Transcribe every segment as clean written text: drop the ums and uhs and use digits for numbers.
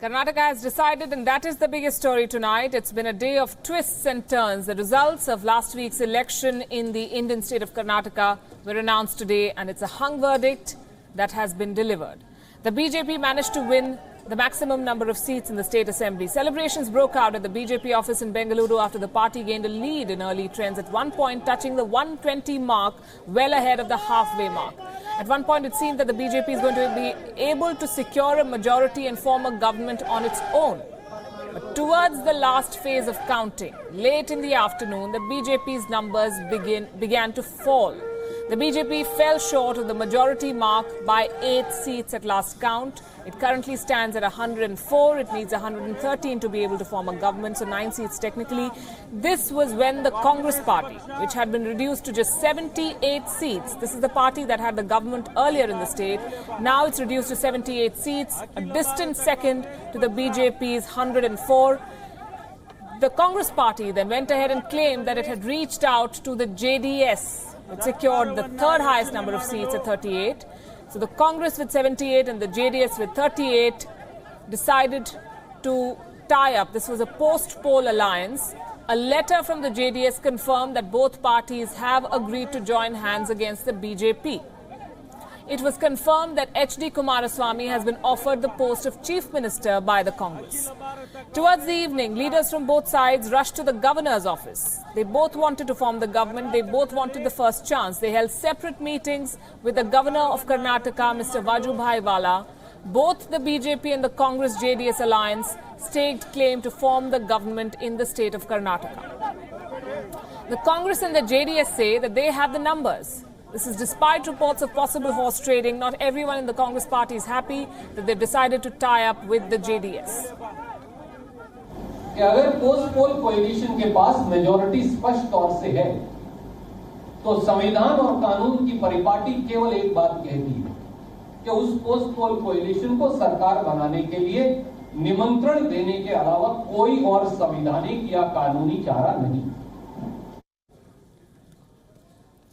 Karnataka has decided, and that is the biggest story tonight. It's been a day of twists and turns. The results of last week's election in the Indian state of Karnataka were announced today, and it's a hung verdict that has been delivered. The BJP managed to win the maximum number of seats in the state assembly. Celebrations broke out at the BJP office in Bengaluru after the party gained a lead in early trends, at one point touching the 120 mark, well ahead of the halfway mark. At one point, it seemed that the BJP is going to be able to secure a majority and form a government on its own. But towards the last phase of counting, late in the afternoon, the BJP's numbers began to fall. The BJP fell short of the majority mark by 8 seats at last count. It currently stands at 104. It needs 113 to be able to form a government, so 9 seats technically. This was when the Congress party, which had been reduced to just 78 seats, this is the party that had the government earlier in the state, now it's reduced to 78 seats, a distant second to the BJP's 104. The Congress party then went ahead and claimed that it had reached out to the JDS. It secured the third highest number of seats at 38. So the Congress with 78 and the JDS with 38 decided to tie up. This was a post-poll alliance. A letter from the JDS confirmed that both parties have agreed to join hands against the BJP. It was confirmed that H.D. Kumaraswamy has been offered the post of Chief Minister by the Congress. Towards the evening, leaders from both sides rushed to the governor's office. They both wanted to form the government. They both wanted the first chance. They held separate meetings with the governor of Karnataka, Mr. Vajubhai Vala. Both the BJP and the Congress-JDS alliance staked claim to form the government in the state of Karnataka. The Congress and the JDS say that they have the numbers. This is despite reports of possible horse trading. Not everyone in the Congress party is happy that they've decided to tie up with the JDS. अगर post पोल coalition के पास majority स्पष्ट तौर से है तो संविधान और कानून की परिपाटी केवल एक बात कहती है कि उस पोस्ट पोल कोएलिशन को सरकार बनाने के लिए निमंत्रण देने के अलावा कोई और संवैधानिक या कानूनी चारा नहीं।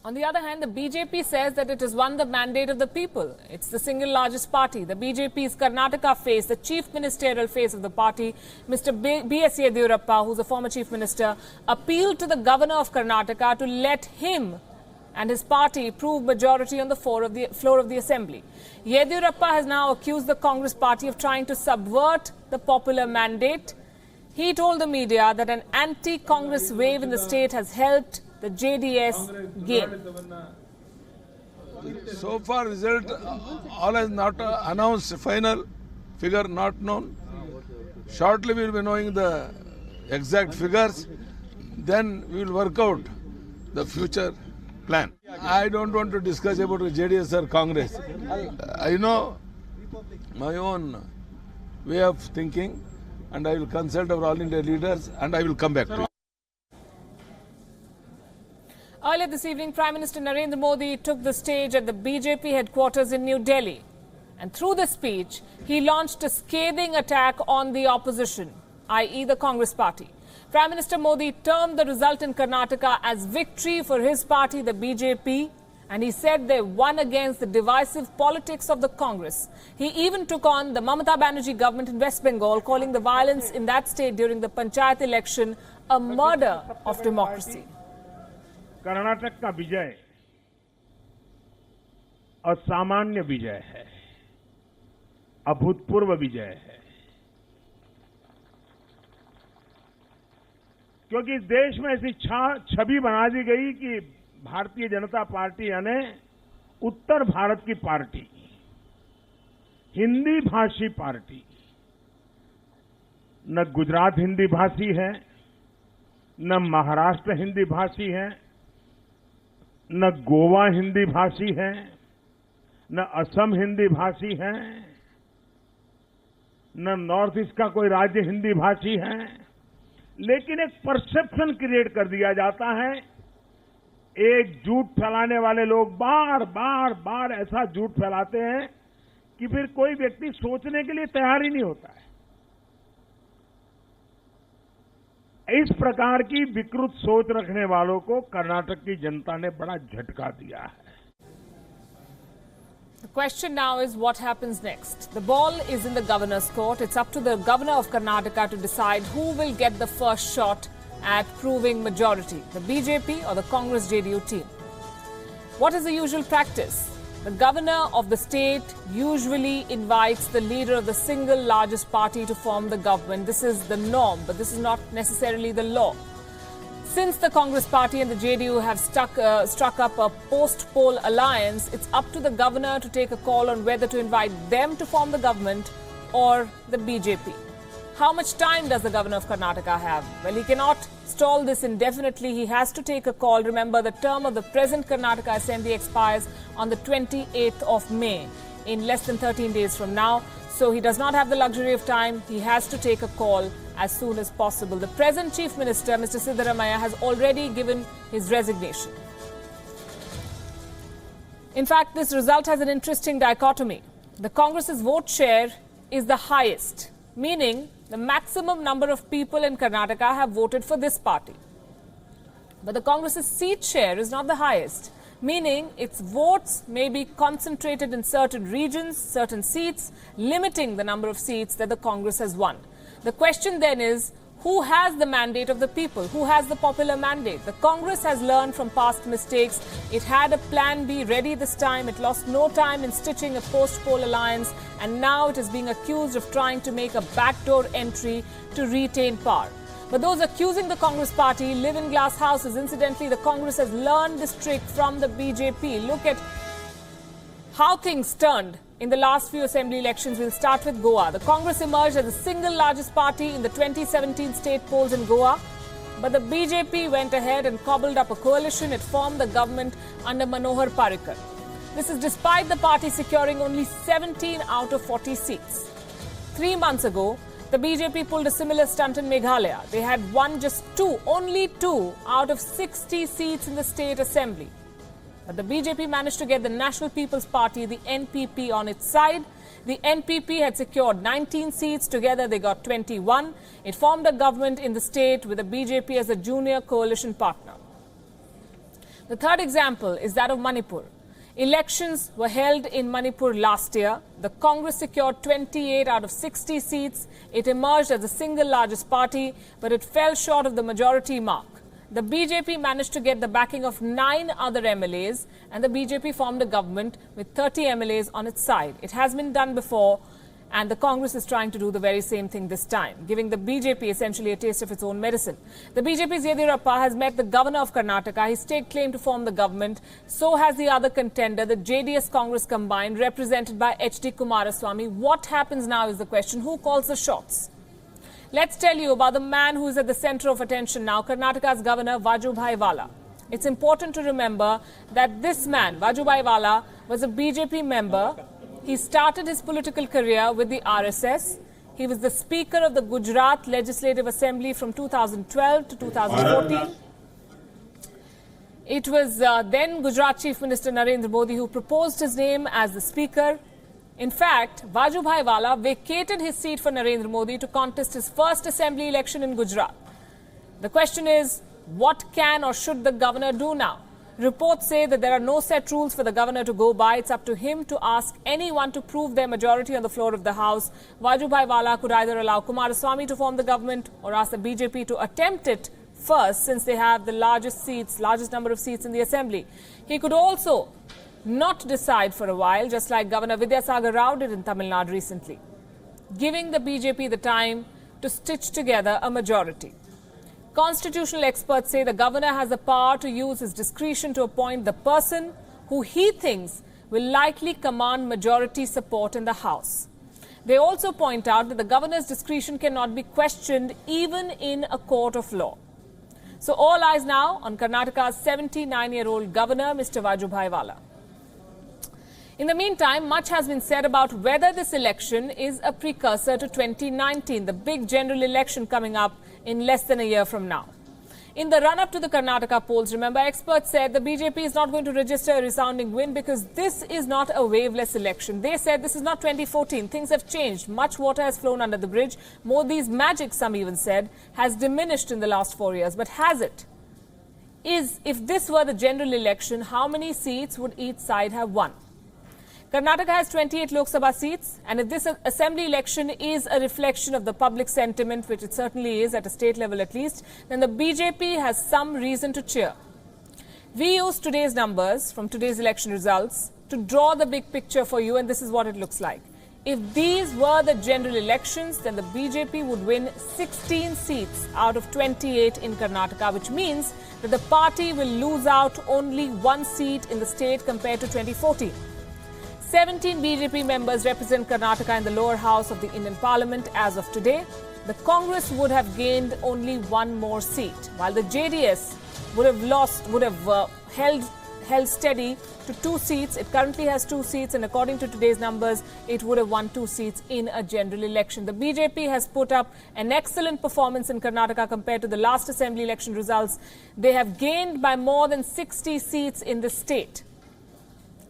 On the other hand, the BJP says that it has won the mandate of the people. It's the single largest party. The BJP's Karnataka face, the chief ministerial face of the party, Mr. B.S. Yediyurappa, who's a former chief minister, appealed to the governor of Karnataka to let him and his party prove majority on the floor of the assembly. Yediyurappa has now accused the Congress party of trying to subvert the popular mandate. He told the media that an anti-Congress wave in the state has helped the JDS gain. So far, result all has not announced, final figure not known. Shortly we will be knowing the exact figures. Then we will work out the future plan. I don't want to discuss about JDS or Congress. I know my own way of thinking, and I will consult our all India leaders, and I will come back to you. Earlier this evening, Prime Minister Narendra Modi took the stage at the BJP headquarters in New Delhi. And through the speech, he launched a scathing attack on the opposition, i.e. the Congress party. Prime Minister Modi termed the result in Karnataka as victory for his party, the BJP, and he said they won against the divisive politics of the Congress. He even took on the Mamata Banerjee government in West Bengal, calling the violence in that state during the Panchayat election a murder of democracy. Karnataka का विजय असामान्य विजय है, अभूतपूर्व विजय है, क्योंकि देश में ऐसी छवि बना दी गई कि भारतीय जनता पार्टी यानी उत्तर भारत की पार्टी, हिंदी भाषी पार्टी, न गुजरात हिंदी भाषी है, न महाराष्ट्र हिंदी भाषी है, न गोवा हिंदी भाषी है, न असम हिंदी भाषी है, न नॉर्थ ईस्ट का कोई राज्य हिंदी भाषी है, लेकिन एक परसेप्शन क्रिएट कर दिया जाता है। एक झूठ फैलाने वाले लोग बार बार ऐसा झूठ फैलाते हैं कि फिर कोई व्यक्ति सोचने के लिए तैयार ही नहीं होता है। इस प्रकार की विकृत सोच रखने वालों को कर्नाटक की जनता ने बड़ा झटका दिया है। The question now is what happens next. The ball is in the governor's court. It's up to the governor of Karnataka to decide who will get the first shot at proving majority, the BJP or the Congress JDU team. What is the usual practice? The governor of the state usually invites the leader of the single largest party to form the government. This is the norm, but this is not necessarily the law. Since the Congress party and the JDU have struck up a post-poll alliance, it's up to the governor to take a call on whether to invite them to form the government or the BJP. How much time does the governor of Karnataka have? Well, he cannot stall this indefinitely. He has to take a call. Remember, the term of the present Karnataka Assembly expires on the 28th of May, in less than 13 days from now. So he does not have the luxury of time. He has to take a call as soon as possible. The present Chief Minister, Mr. Siddaramaiah, has already given his resignation. In fact, this result has an interesting dichotomy. The Congress's vote share is the highest, meaning the maximum number of people in Karnataka have voted for this party. But the Congress's seat share is not the highest, meaning its votes may be concentrated in certain regions, certain seats, limiting the number of seats that the Congress has won. The question then is, who has the mandate of the people? Who has the popular mandate? The Congress has learned from past mistakes. It had a plan B ready this time. It lost no time in stitching a post-poll alliance, and now it is being accused of trying to make a backdoor entry to retain power. But those accusing the Congress party live in glass houses. Incidentally, the Congress has learned this trick from the BJP. Look at how things turned in the last few assembly elections. We'll start with Goa. The Congress emerged as the single largest party in the 2017 state polls in Goa. But the BJP went ahead and cobbled up a coalition. It formed the government under Manohar Parrikar. This is despite the party securing only 17 out of 40 seats. 3 months ago, the BJP pulled a similar stunt in Meghalaya. They had won just only two out of 60 seats in the state assembly. But the BJP managed to get the National People's Party, the NPP, on its side. The NPP had secured 19 seats. Together, they got 21. It formed a government in the state with the BJP as a junior coalition partner. The third example is that of Manipur. Elections were held in Manipur last year. The Congress secured 28 out of 60 seats. It emerged as the single largest party, but it fell short of the majority mark. The BJP managed to get the backing of 9 other MLAs, and the BJP formed a government with 30 MLAs on its side. It has been done before, and the Congress is trying to do the very same thing this time, giving the BJP essentially a taste of its own medicine. The BJP's Yediyurappa has met the governor of Karnataka. He staked claim to form the government. So has the other contender, the JDS Congress combined, represented by H.D. Kumaraswamy. What happens now is the question. Who calls the shots? Let's tell you about the man who is at the center of attention now, Karnataka's governor, Vajubhai Vala. It's important to remember that this man, Vajubhai Vala, was a BJP member. He started his political career with the RSS. He was the Speaker of the Gujarat Legislative Assembly from 2012 to 2014. It was then Gujarat Chief Minister Narendra Modi who proposed his name as the Speaker. In fact, Vajubhai Vala vacated his seat for Narendra Modi to contest his first assembly election in Gujarat. The question is, what can or should the governor do now? Reports say that there are no set rules for the governor to go by. It's up to him to ask anyone to prove their majority on the floor of the House. Vajubhai Vala could either allow Kumaraswamy to form the government or ask the BJP to attempt it first, since they have the largest number of seats in the assembly. He could also not decide for a while, just like Governor Vidyasagar Rao did in Tamil Nadu recently, giving the BJP the time to stitch together a majority. Constitutional experts say the governor has the power to use his discretion to appoint the person who he thinks will likely command majority support in the House. They also point out that the governor's discretion cannot be questioned even in a court of law. So all eyes now on Karnataka's 79-year-old governor, Mr. Vajubhai Vala. In the meantime, much has been said about whether this election is a precursor to 2019, the big general election coming up in less than a year from now. In the run-up to the Karnataka polls, remember, experts said the BJP is not going to register a resounding win because this is not a waveless election. They said this is not 2014. Things have changed. Much water has flown under the bridge. Modi's magic, some even said, has diminished in the last 4 years. But has it? If this were the general election, how many seats would each side have won? Karnataka has 28 Lok Sabha seats, and if this assembly election is a reflection of the public sentiment, which it certainly is at a state level at least, then the BJP has some reason to cheer. We used today's numbers from today's election results to draw the big picture for you, and this is what it looks like. If these were the general elections, then the BJP would win 16 seats out of 28 in Karnataka, which means that the party will lose out only 1 seat in the state compared to 2014. 17 BJP members represent Karnataka in the lower house of the Indian Parliament as of today. The Congress would have gained only 1 more seat, while the JDS would have held steady to 2 seats. It currently has 2 seats, and according to today's numbers, it would have won 2 seats in a general election. The BJP has put up an excellent performance in Karnataka compared to the last assembly election results. They have gained by more than 60 seats in the state.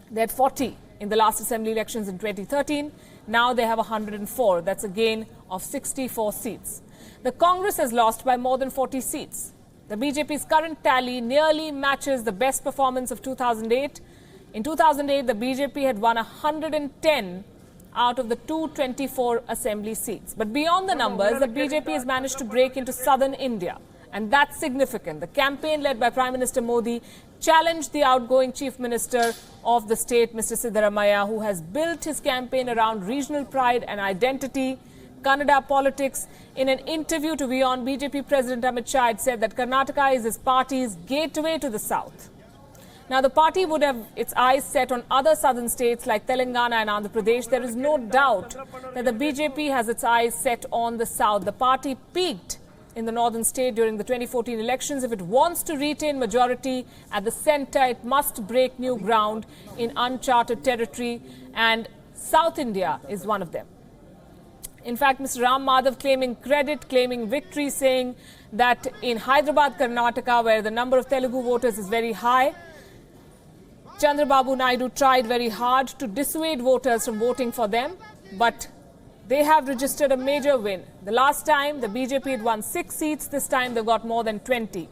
They had 40 in the last assembly elections in 2013. Now they have 104. That's a gain of 64 seats. The Congress has lost by more than 40 seats. The BJP's current tally nearly matches the best performance of 2008. In 2008, the BJP had won 110 out of the 224 assembly seats. But beyond the numbers, the BJP has managed to break into southern India. And that's significant. The campaign led by Prime Minister Modi challenged the outgoing Chief Minister of the state, Mr. Siddaramaiah, who has built his campaign around regional pride and identity, Kannada politics. In an interview to WION, BJP President Amit Shah had said that Karnataka is his party's gateway to the south. Now, the party would have its eyes set on other southern states like Telangana and Andhra Pradesh. There is no doubt that the BJP has its eyes set on the south. The party peaked in the northern state during the 2014 elections. If it wants to retain majority at the centre, it must break new ground in uncharted territory, and South India is one of them. In fact, Mr. Ram Madhav claiming victory, saying that in Hyderabad, Karnataka, where the number of Telugu voters is very high, Chandrababu Naidu tried very hard to dissuade voters from voting for them, but they have registered a major win. The last time, the BJP had won 6 seats. This time, they've got more than 20.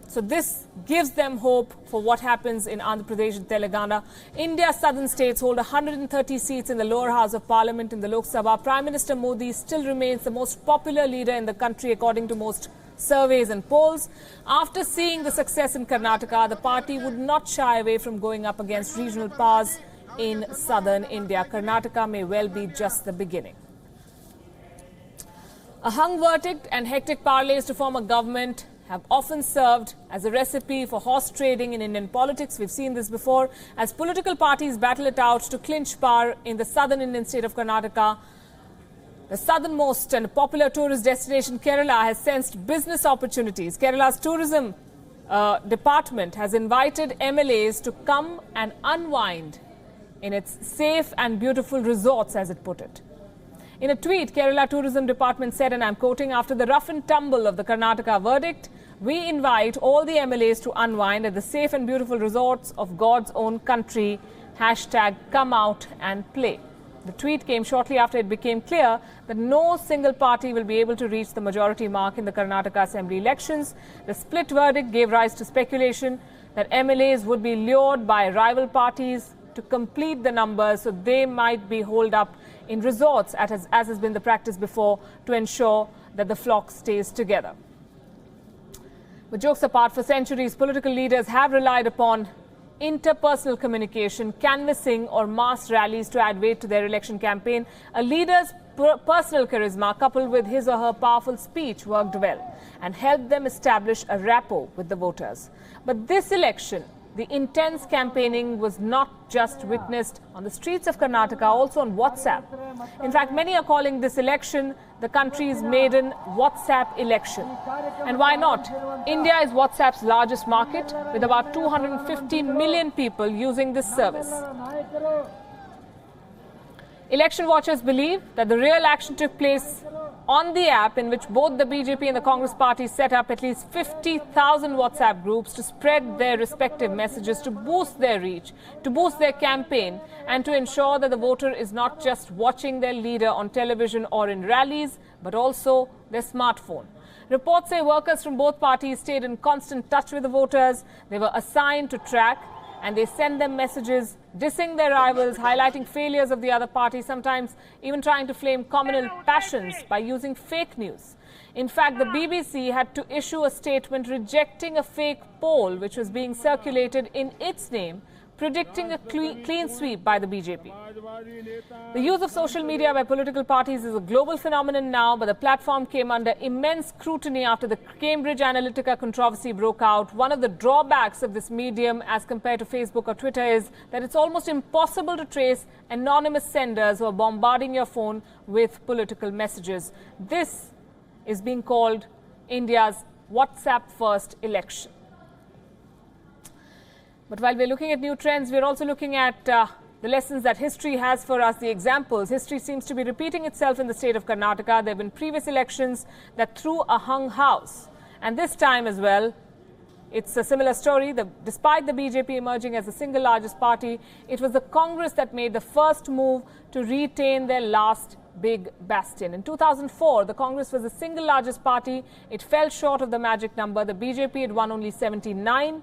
So this gives them hope for what happens in Andhra Pradesh and Telangana. India's southern states hold 130 seats in the lower house of parliament in the Lok Sabha. Prime Minister Modi still remains the most popular leader in the country according to most surveys and polls. After seeing the success in Karnataka, the party would not shy away from going up against regional powers in southern India. Karnataka may well be just the beginning. A hung verdict and hectic parleys to form a government have often served as a recipe for horse trading in Indian politics. We've seen this before. As political parties battle it out to clinch power in the southern Indian state of Karnataka, the southernmost and popular tourist destination Kerala has sensed business opportunities. Kerala's tourism department has invited MLAs to come and unwind in its safe and beautiful resorts, as it put it. In a tweet, Kerala Tourism Department said, and I'm quoting, "After the rough and tumble of the Karnataka verdict, we invite all the MLAs to unwind at the safe and beautiful resorts of God's own country. #come out and play." The tweet came shortly after it became clear that no single party will be able to reach the majority mark in the Karnataka Assembly elections. The split verdict gave rise to speculation that MLAs would be lured by rival parties to complete the numbers, so they might be holed up in resorts, as has been the practice before, to ensure that the flock stays together. But jokes apart, for centuries, political leaders have relied upon interpersonal communication, canvassing or mass rallies to add weight to their election campaign. A leader's personal charisma coupled with his or her powerful speech worked well and helped them establish a rapport with the voters. But this election, the intense campaigning was not just witnessed on the streets of Karnataka, also on WhatsApp. In fact, many are calling this election the country's maiden WhatsApp election. And why not? India is WhatsApp's largest market, with about 250 million people using this service. Election watchers believe that the real action took place on the app, in which both the BJP and the Congress party set up at least 50,000 WhatsApp groups to spread their respective messages, to boost their reach, to boost their campaign, and to ensure that the voter is not just watching their leader on television or in rallies, but also their smartphone. Reports say workers from both parties stayed in constant touch with the voters. They were assigned to track and they send them messages dissing their rivals, highlighting failures of the other party, sometimes even trying to flame communal passions by using fake news. In fact, the BBC had to issue a statement rejecting a fake poll which was being circulated in its name, predicting a clean sweep by the BJP. The use of social media by political parties is a global phenomenon now, but the platform came under immense scrutiny after the Cambridge Analytica controversy broke out. One of the drawbacks of this medium as compared to Facebook or Twitter is that it's almost impossible to trace anonymous senders who are bombarding your phone with political messages. This is being called India's WhatsApp-first election. But while we're looking at new trends, we're also looking at the lessons that history has for us, the examples. History seems to be repeating itself in the state of Karnataka. There have been previous elections that threw a hung house. And this time as well, it's a similar story. Despite the BJP emerging as the single largest party, it was the Congress that made the first move to retain their last big bastion. In 2004, the Congress was the single largest party. It fell short of the magic number. The BJP had won only 79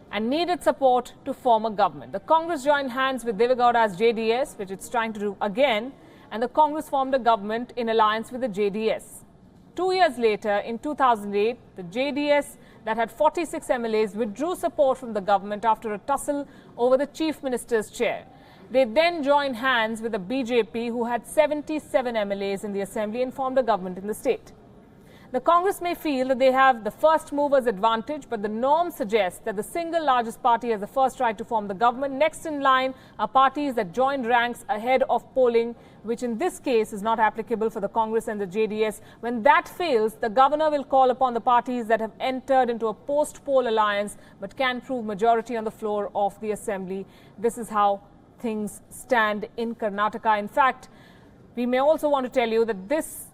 and needed support to form a government. The Congress joined hands with Devegowda's JDS, which it's trying to do again, and the Congress formed a government in alliance with the JDS. 2 years later, in 2008, the JDS that had 46 MLAs withdrew support from the government after a tussle over the chief minister's chair. They then joined hands with the BJP, who had 77 MLAs in the assembly, and formed a government in the state. The Congress may feel that they have the first mover's advantage, but the norm suggests that the single largest party has the first right to form the government. Next in line are parties that joined ranks ahead of polling, which in this case is not applicable for the Congress and the JDS. When that fails, the governor will call upon the parties that have entered into a post-poll alliance but can prove majority on the floor of the assembly. This is how things stand in Karnataka. In fact, we may also want to tell you that this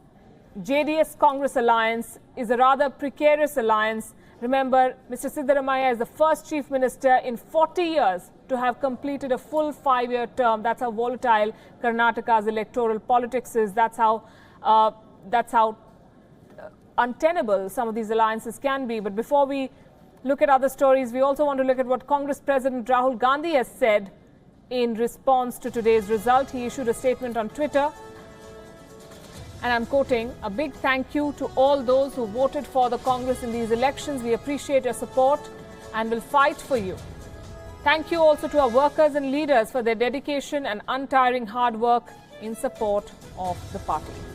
JDS-Congress alliance is a rather precarious alliance. Remember, Mr. Siddaramaiah is the first chief minister in 40 years to have completed a full 5-year term. That's how volatile Karnataka's electoral politics is. That's how untenable some of these alliances can be. But before we look at other stories, we also want to look at what Congress President Rahul Gandhi has said in response to today's result. He issued a statement on Twitter. And I'm quoting, "A big thank you to all those who voted for the Congress in these elections. We appreciate your support and will fight for you. Thank you also to our workers and leaders for their dedication and untiring hard work in support of the party."